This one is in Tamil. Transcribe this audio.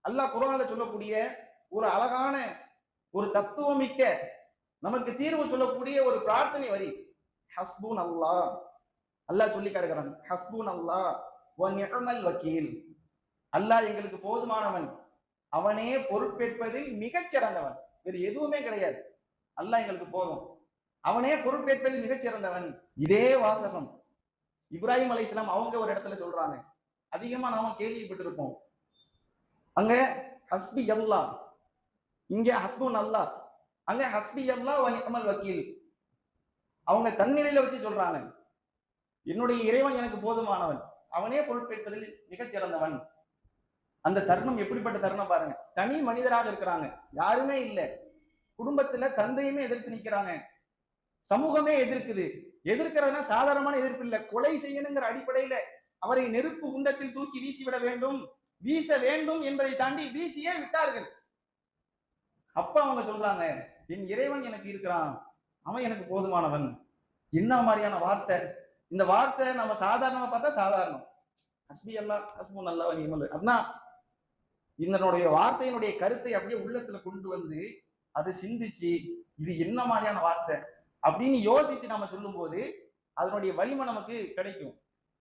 அல்லாஹ் குர்ஆன்ல சொல்லக்கூடிய ஒரு அழகான ஒரு தத்துவமிக்க நமக்கு தீர்வு சொல்லக்கூடிய ஒரு பிரார்த்தனை வரி. ஹஸ்பூன் அல்லாஹ், அல்லாஹ் சொல்லி காட்டுகிறான். ஹஸ்பூன் அல்லாஹ் வ நிஅமல் வக்கீல். அல்லாஹ் எங்களுக்கு போதுமானவன், அவனே பொறுப்பேற்பதில் மிகச் சிறந்தவன். வேறு எதுவுமே கிடையாது. அல்லாஹ் எங்களுக்கு போதும், அவனே பொறுப்பேற்பதில் மிகச் சிறந்தவன். இதே வாசகம் இப்ராஹிம் அலைஹிஸ்ஸலாம் அவங்க ஒரு இடத்துல சொல்றாங்க. அதிகமா நாம கேள்விப்பட்டிருப்போம். அங்க ஹஸ்பி அல்லாஹ், இங்க ஹஸ்புன் அல்லாஹ், அங்க ஹஸ்பி அல்லாஹ் வ நிஅமல் வக்கீல். அவங்க தன்னிலையில வச்சு சொல்றாங்க, என்னுடைய இறைவன் எனக்கு போதுமானவன், அவனே பொறுப்பேற்பதில் மிகச் சிறந்தவன். அந்த தருணம் எப்படிப்பட்ட தருணம் பாருங்க. தனி மனிதராக இருக்கிறாங்க, யாருமே இல்லை. குடும்பத்துல தந்தையுமே எதிர்த்து நிக்கிறாங்க, சமூகமே எதிர்க்குது. எதிர்க்கிறதுனா சாதாரணமான எதிர்ப்பு இல்ல, கொலை செய்யணுங்கிற அடிப்படையில அவரை நெருப்பு குண்டத்தில் தூக்கி வீசிவிட வேண்டும், வீச வேண்டும் என்பதை தாண்டி வீசியே விட்டார்கள். அப்ப அவங்க சொல்றாங்க, என் இறைவன் எனக்கு இருக்கிறான், அவன் எனக்கு போதுமானவன். என்ன மாதிரியான வார்த்தை! இந்த வார்த்தை நம்ம சாதாரணமா பார்த்தா சாதாரணம், ஹஸ்பி அல்லாஹ் ஹஸ்புன் அல்லாஹ் வ நிஅமல் அப்படின்னா இதனுடைய வார்த்தையினுடைய கருத்தை அப்படியே உள்ளத்துல கொண்டு வந்து அதை சிந்திச்சு இது என்ன மாதிரியான வார்த்தை அப்படின்னு யோசிச்சு நாம சொல்லும் போது அதனுடைய வலிமை நமக்கு கிடைக்கும்.